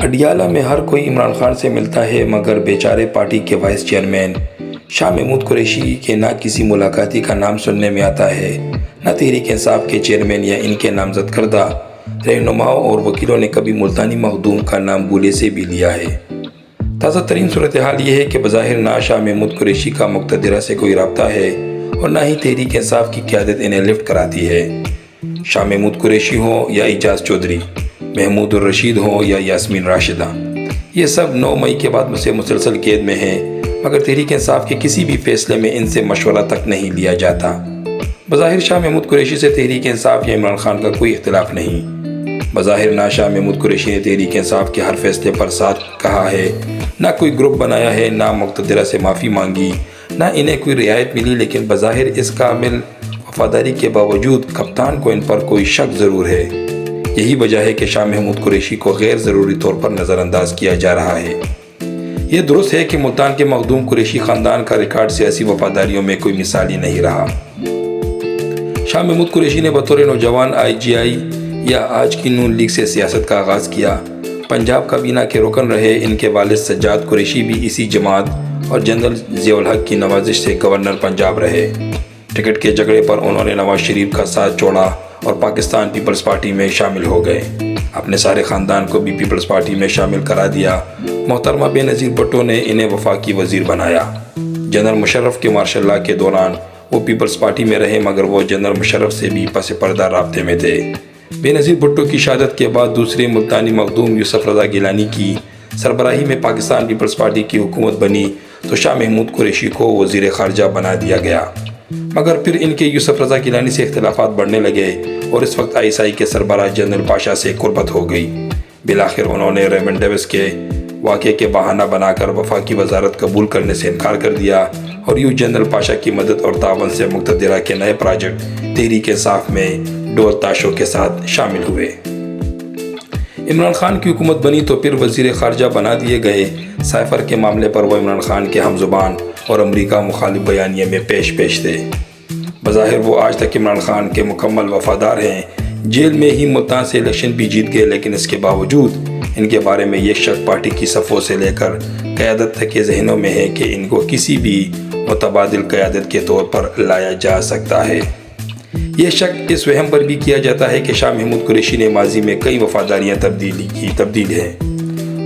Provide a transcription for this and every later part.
اڈیالہ میں ہر کوئی عمران خان سے ملتا ہے، مگر بیچارے پارٹی کے وائس چیئرمین شاہ محمود قریشی کے نہ کسی ملاقاتی کا نام سننے میں آتا ہے، نہ تحریک انصاف کے چیئرمین یا ان کے نامزد کردہ رہنماؤں اور وکیلوں نے کبھی ملتانی مخدوم کا نام بولے سے بھی لیا ہے۔ تازہ ترین صورتحال یہ ہے کہ بظاہر نہ شاہ محمود قریشی کا مقتدرہ سے کوئی رابطہ ہے اور نہ ہی تحریک انصاف کی قیادت انہیں لفٹ کراتی ہے۔ شاہ محمود قریشی ہوں یا اعجاز چودھری، محمود الرشید ہوں یا یاسمین راشدہ، یہ سب 9 مئی کے بعد سے مسلسل قید میں ہیں، مگر تحریک انصاف کے کسی بھی فیصلے میں ان سے مشورہ تک نہیں لیا جاتا۔ بظاہر شاہ محمود قریشی سے تحریک انصاف یا عمران خان کا کوئی اختلاف نہیں۔ بظاہر نہ شاہ محمود قریشی نے تحریک انصاف کے ہر فیصلے پر ساتھ کہا ہے، نہ کوئی گروپ بنایا ہے، نہ مقتدرہ سے معافی مانگی، نہ انہیں کوئی رعایت ملی، لیکن بظاہر اس کامل وفاداری کے باوجود کپتان کو ان پر کوئی شک ضرور ہے۔ یہی وجہ ہے کہ شاہ محمود قریشی کو غیر ضروری طور پر نظر انداز کیا جا رہا ہے۔ یہ درست ہے کہ ملتان کے مخدوم قریشی خاندان کا ریکارڈ سیاسی وفاداریوں میں کوئی مثالی نہیں رہا۔ شاہ محمود قریشی نے بطور نوجوان IGI یا آج کی نون لیگ سے سیاست کا آغاز کیا۔ پنجاب کابینہ کے رکن رہے۔ ان کے والد سجاد قریشی بھی اسی جماعت اور جنرل ضیاء الحق کی نوازش سے گورنر پنجاب رہے۔ ٹکٹ کے جھگڑے پر انہوں نے نواز شریف کا ساتھ چھوڑا اور پاکستان پیپلز پارٹی میں شامل ہو گئے۔ اپنے سارے خاندان کو بھی پیپلز پارٹی میں شامل کرا دیا۔ محترمہ بے نظیر بھٹو نے انہیں وفاقی وزیر بنایا۔ جنرل مشرف کے مارشل لاء کے دوران وہ پیپلز پارٹی میں رہے، مگر وہ جنرل مشرف سے بھی پس پردہ رابطے میں تھے۔ بے نظیر بھٹو کی شہادت کے بعد دوسرے ملتانی مخدوم یوسف رضا گیلانی کی سربراہی میں پاکستان پیپلز پارٹی کی حکومت بنی تو شاہ محمود قریشی کو وزیر خارجہ بنا دیا گیا، مگر پھر ان کے یوسف رضا گیلانی سے اختلافات بڑھنے لگے اور اس وقت ISI کے سربراہ جنرل پاشا سے قربت ہو گئی۔ بالآخر انہوں نے ریمنڈ ڈیوس کے واقعے کے بہانہ بنا کر وفاقی وزارت قبول کرنے سے انکار کر دیا اور یوں جنرل پاشا کی مدد اور تعاون سے مقتدرہ کے نئے پروجیکٹ تحریک انصاف میں ڈول تاشوں کے ساتھ شامل ہوئے۔ عمران خان کی حکومت بنی تو پھر وزیر خارجہ بنا دیے گئے۔ سائفر کے معاملے پر وہ عمران خان کے ہم زبان اور امریکہ مخالف بیانیے میں پیش تھے۔ بظاہر وہ آج تک عمران خان کے مکمل وفادار ہیں۔ جیل میں ہی ملتان سے الیکشن بھی جیت گئے، لیکن اس کے باوجود ان کے بارے میں یہ شک پارٹی کی صفوں سے لے کر قیادت تک کے ذہنوں میں ہے کہ ان کو کسی بھی متبادل قیادت کے طور پر لایا جا سکتا ہے۔ یہ شک اس وہم پر بھی کیا جاتا ہے کہ شاہ محمود قریشی نے ماضی میں کئی وفاداریاں تبدیل ہیں۔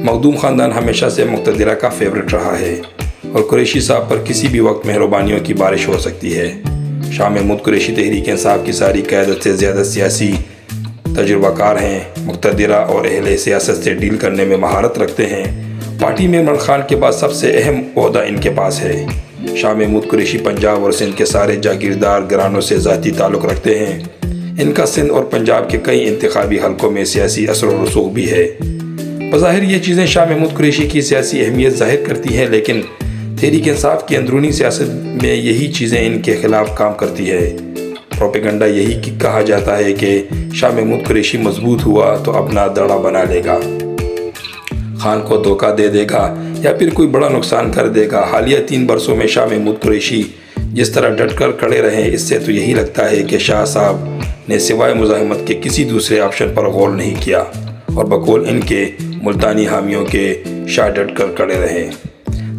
مخدوم خاندان ہمیشہ سے مقتدرہ کا فیورٹ رہا ہے اور قریشی صاحب پر کسی بھی وقت مہربانیوں کی بارش ہو سکتی ہے۔ شاہ محمود قریشی تحریک انصاف کی ساری قیادت سے زیادہ سیاسی تجربہ کار ہیں، مقتدرہ اور اہل سیاست سے ڈیل کرنے میں مہارت رکھتے ہیں۔ پارٹی میں عمران خان کے بعد سب سے اہم عہدہ ان کے پاس ہے۔ شاہ محمود قریشی پنجاب اور سندھ کے سارے جاگیردار گھرانوں سے ذاتی تعلق رکھتے ہیں۔ ان کا سندھ اور پنجاب کے کئی انتخابی حلقوں میں سیاسی اثر و رسوخ بھی ہے۔ بظاہر یہ چیزیں شاہ محمود قریشی کی سیاسی اہمیت ظاہر کرتی ہیں، لیکن تحریک انصاف کی اندرونی سیاست میں یہی چیزیں ان کے خلاف کام کرتی ہے۔ پروپیگنڈا یہی کہا جاتا ہے کہ شاہ محمود قریشی مضبوط ہوا تو اپنا دڑا بنا لے گا، خان کو دھوکہ دے دے گا یا پھر کوئی بڑا نقصان کر دے گا۔ حالیہ 3 برسوں میں شاہ محمود قریشی جس طرح ڈٹ کر کھڑے رہے، اس سے تو یہی لگتا ہے کہ شاہ صاحب نے سوائے مزاحمت کے کسی دوسرے آپشن پر غور نہیں کیا اور بقول ان کے ملتانی حامیوں کے شاہ ڈٹ کر کھڑے رہے۔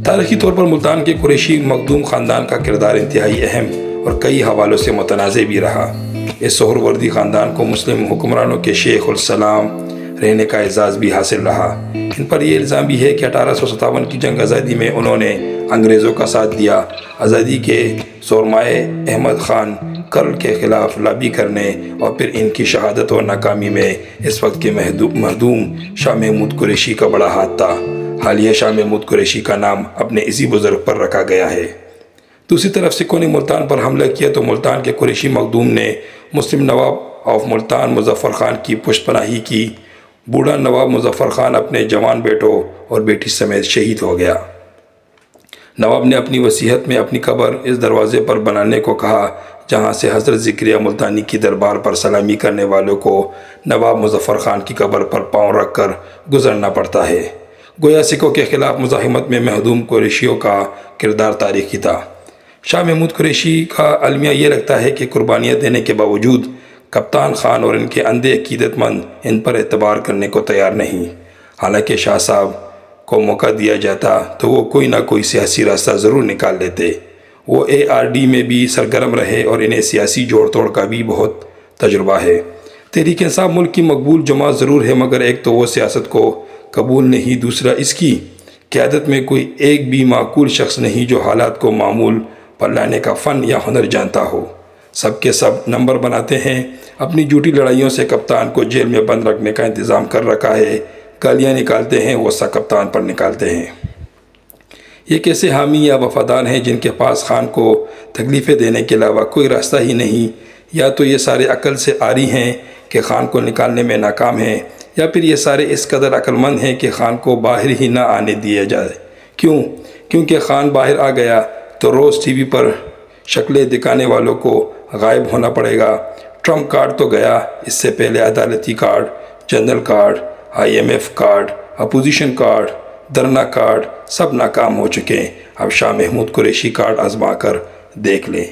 تاریخی طور پر ملتان کے قریشی مخدوم خاندان کا کردار انتہائی اہم اور کئی حوالوں سے متنازع بھی رہا۔ اس سہروردی خاندان کو مسلم حکمرانوں کے شیخ الاسلام رہنے کا اعزاز بھی حاصل رہا۔ ان پر یہ الزام بھی ہے کہ 1857 کی جنگ آزادی میں انہوں نے انگریزوں کا ساتھ دیا۔ آزادی کے سرمایہ احمد خان کرل کے خلاف لابی کرنے اور پھر ان کی شہادت اور ناکامی میں اس وقت کے مخدوم شاہ محمود قریشی کا بڑا ہاتھ تھا۔ حالیہ شاہ محمود قریشی کا نام اپنے اسی بزرگ پر رکھا گیا ہے۔ دوسری طرف سکھوں نے ملتان پر حملہ کیا تو ملتان کے قریشی مخدوم نے مسلم نواب آف ملتان مظفر خان کی پشت پناہی کی۔ بوڑھا نواب مظفر خان اپنے جوان بیٹوں اور بیٹی سمیت شہید ہو گیا۔ نواب نے اپنی وصیت میں اپنی قبر اس دروازے پر بنانے کو کہا جہاں سے حضرت ذکریہ ملتانی کی دربار پر سلامی کرنے والوں کو نواب مظفر خان کی قبر پر پاؤں رکھ کر گزرنا پڑتا ہے۔ گویا سکھوں کے خلاف مزاحمت میں مخدوم قریشیوں کا کردار تاریخی تھا۔ شاہ محمود قریشی کا المیہ یہ لگتا ہے کہ قربانیاں دینے کے باوجود کپتان خان اور ان کے اندھے عقیدت مند ان پر اعتبار کرنے کو تیار نہیں۔ حالانکہ شاہ صاحب کو موقع دیا جاتا تو وہ کوئی نہ کوئی سیاسی راستہ ضرور نکال لیتے۔ وہ ARD میں بھی سرگرم رہے اور انہیں سیاسی جوڑ توڑ کا بھی بہت تجربہ ہے۔ تحریک انصاف ملک کی مقبول جماعت ضرور ہے، مگر ایک تو وہ سیاست کو قبول نہیں، دوسرا اس کی قیادت میں کوئی ایک بھی معقول شخص نہیں جو حالات کو معمول پر لانے کا فن یا ہنر جانتا ہو۔ سب کے سب نمبر بناتے ہیں، اپنی جھوٹی لڑائیوں سے کپتان کو جیل میں بند رکھنے کا انتظام کر رکھا ہے، گالیاں نکالتے ہیں، غصہ کپتان پر نکالتے ہیں۔ یہ کیسے حامی یا وفادار ہیں جن کے پاس خان کو تکلیفیں دینے کے علاوہ کوئی راستہ ہی نہیں؟ یا تو یہ سارے عقل سے عاری ہیں کہ خان کو نکالنے میں ناکام ہیں، یا پھر یہ سارے اس قدر عقل مند ہیں کہ خان کو باہر ہی نہ آنے دیا جائے۔ کیونکہ خان باہر آ گیا تو روز ٹی وی پر شکلیں دکھانے والوں کو غائب ہونا پڑے گا۔ ٹرمپ کارڈ تو گیا، اس سے پہلے عدالتی card, general card, IMF card, opposition card, دھرنا کارڈ سب ناکام ہو چکے۔ اب شاہ محمود قریشی کارڈ آزما کر دیکھ لیں۔